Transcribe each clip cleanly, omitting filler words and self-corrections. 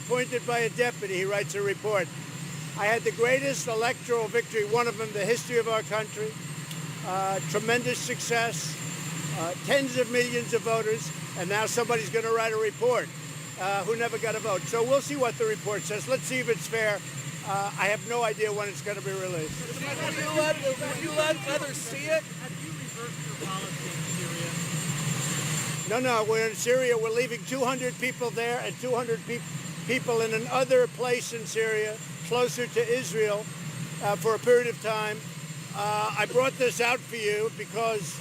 appointed by a deputy. He writes a report. I had the greatest electoral victory, one of them in the history of our country. Tremendous success, tens of millions of voters, and now somebody's going to write a report who never got a vote. So we'll see what the report says. Let's see if it's fair. I have no idea when it's going to be released. Will you let others see it? Have you reversed your policy in Syria? No, we're in Syria. We're leaving 200 people there and 200 people in another place in Syria, closer to Israel, for a period of time. I brought this out for you because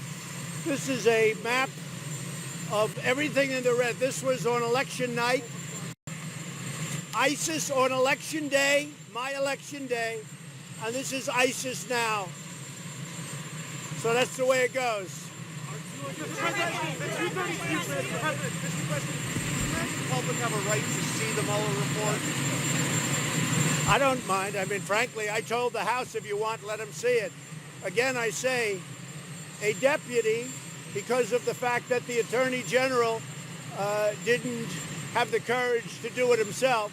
this is a map of everything in the red. This was on election night. ISIS on election day, my election day, and this is ISIS now. So that's the way it goes. The public have a right to see the Mueller report? I don't mind. I mean, frankly, I told the House, if you want, let them see it. Again, I say, a deputy, because of the fact that the Attorney General didn't have the courage to do it himself,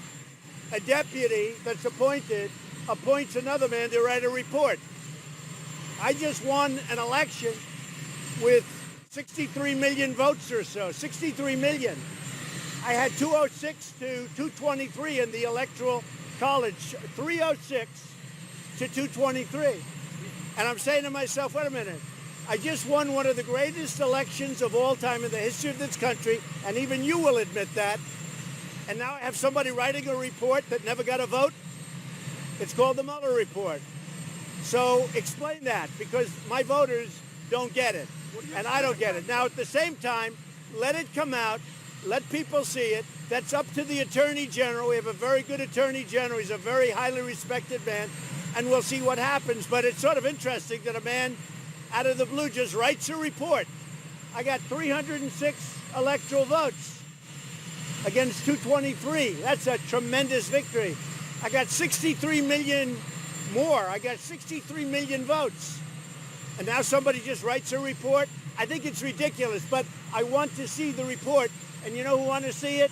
a deputy that's appointed appoints another man to write a report. I just won an election with 63 million votes or so, 63 million. I had 206 to 223 in the Electoral College, 306 to 223. And I'm saying to myself, wait a minute, I just won one of the greatest elections of all time in the history of this country, and even you will admit that. And now I have somebody writing a report that never got a vote. It's called the Mueller report. So explain that, because my voters don't get it, and I don't get it. Now, at the same time, let it come out, let people see it. That's up to the Attorney General. We have a very good Attorney General. He's a very highly respected man, and we'll see what happens. But it's sort of interesting that a man out of the blue just writes a report. I got 306 electoral votes against 223. That's a tremendous victory. I got 63 million more. I got 63 million votes. And now somebody just writes a report. I think it's ridiculous, but I want to see the report. And you know who want to see it?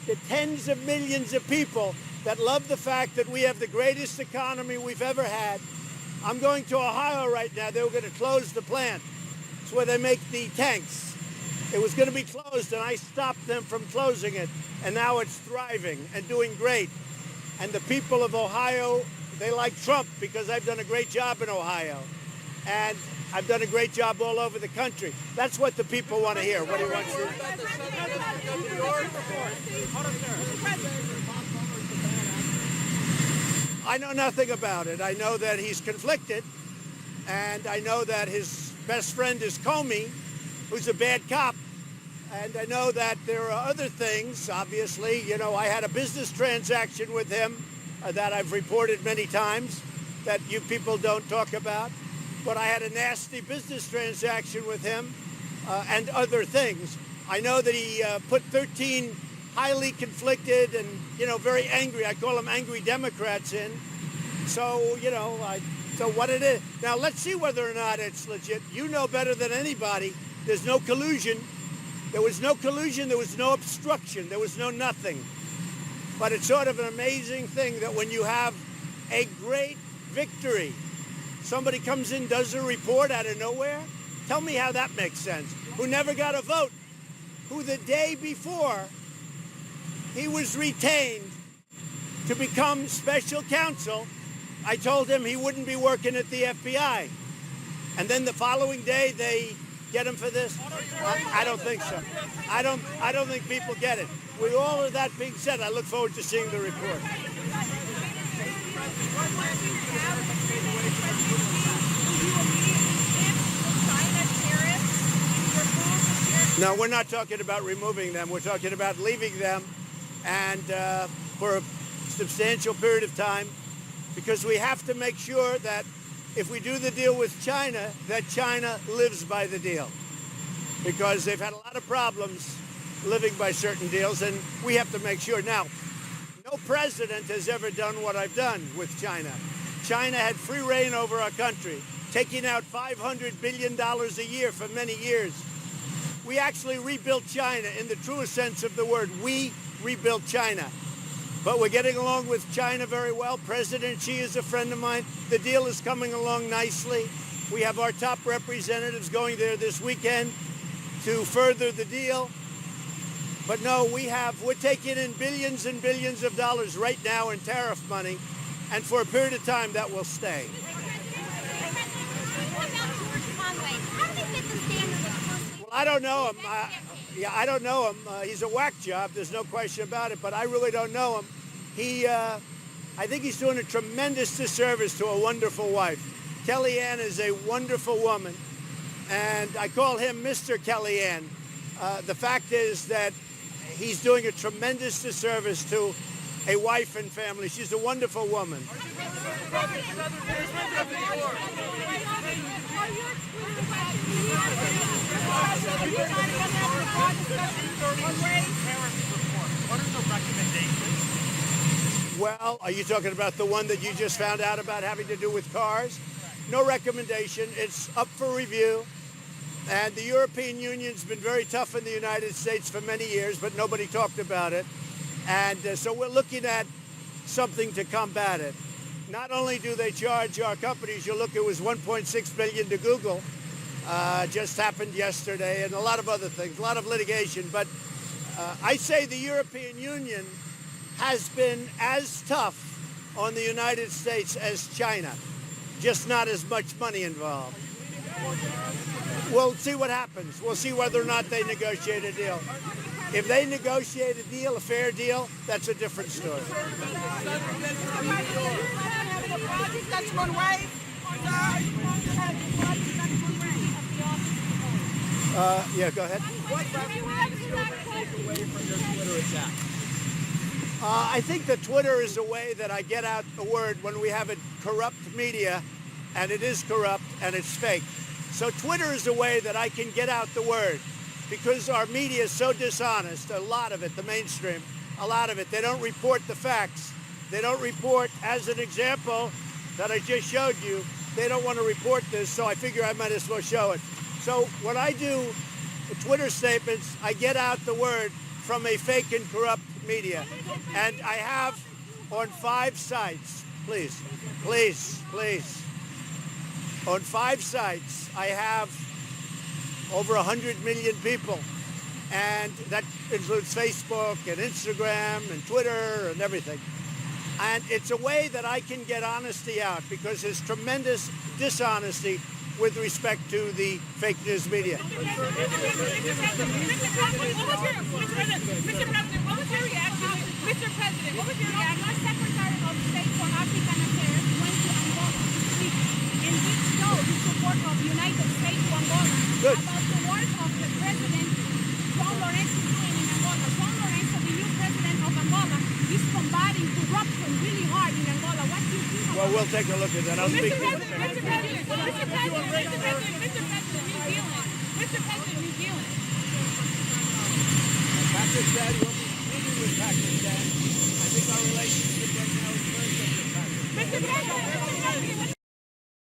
The tens of millions of people that love the fact that we have the greatest economy we've ever had. I'm going to Ohio right now. They were going to close the plant. It's where they make the tanks. It was going to be closed, and I stopped them from closing it. And now it's thriving and doing great. And the people of Ohio, they like Trump because I've done a great job in Ohio. And I've done a great job all over the country. That's what the people want to hear. What do you want to hear? I know nothing about it. I know that he's conflicted, and I know that his best friend is Comey, who's a bad cop. And I know that there are other things, obviously. You know, I had a business transaction with him that I've reported many times that you people don't talk about. But I had a nasty business transaction with him and other things. I know that he put 13 highly conflicted and, you know, very angry, I call them angry Democrats in. So, you know, so what it is. Now, let's see whether or not it's legit. You know better than anybody. There's no collusion. There was no collusion. There was no obstruction. There was no nothing. But it's sort of an amazing thing that when you have a great victory, somebody comes in, does a report out of nowhere. Tell me how that makes sense. Who never got a vote, who the day before he was retained to become special counsel, I told him he wouldn't be working at the FBI. And then the following day they get him for this? I don't think so. I don't think people get it. With all of that being said, I look forward to seeing the report. No, we're not talking about removing them. We're talking about leaving them and for a substantial period of time, because we have to make sure that if we do the deal with China, that China lives by the deal, because they've had a lot of problems living by certain deals, and we have to make sure. Now, no president has ever done what I've done with China. China had free reign over our country, taking out $500 billion a year for many years. We actually rebuilt China in the truest sense of the word. We rebuilt China. But we're getting along with China very well. President Xi is a friend of mine. The deal is coming along nicely. We have our top representatives going there this weekend to further the deal. But no, we're taking in billions and billions of dollars right now in tariff money, and for a period of time that will stay. Well, I don't know him. I don't know him. He's a whack job. There's no question about it. But I really don't know him. I think he's doing a tremendous disservice to a wonderful wife. Kellyanne is a wonderful woman, and I call him Mr. Kellyanne. The fact is that he's doing a tremendous disservice to a wife and family. She's a wonderful woman. What are the recommendations? Well, are you talking about the one that you just found out about having to do with cars? No recommendation. It's up for review. And the European Union's been very tough in the United States for many years, but nobody talked about it. And so we're looking at something to combat it. Not only do they charge our companies, you look, it was $1.6 billion to Google, just happened yesterday, and a lot of other things, a lot of litigation. But I say the European Union has been as tough on the United States as China, just not as much money involved. We'll see what happens. We'll see whether or not they negotiate a deal. If they negotiate a deal, a fair deal, that's a different story. Yeah, go ahead. I think that Twitter is a way that I get out the word when we have a corrupt media, and it is corrupt and it's fake. So Twitter is a way that I can get out the word, because our media is so dishonest, a lot of it, the mainstream, a lot of it. They don't report the facts. They don't report, as an example that I just showed you, they don't want to report this, so I figure I might as well show it. So when I do Twitter statements, I get out the word from a fake and corrupt media. And I have on 5 sites, please, on 5 sites, I have over 100 million people. And that includes Facebook and Instagram and Twitter and everything. And it's a way that I can get honesty out, because there's tremendous dishonesty with respect to the fake news media. Mr. President, what was your reaction? Our Secretary of State for African Affairs went to Angola this week, in which showed the support of the United States to Angola about the work of the President Juan Lorenzo doing in Angola. Juan Lorenzo, the new president of Angola, is combating corruption really hard in Angola. What do you think about Well, we'll take a look at that. I'll speak to you. Mr. President, New Zealand. Pakistan, what we do with Pakistan, I think our relationship right now is very good with Pakistan. Mr. President,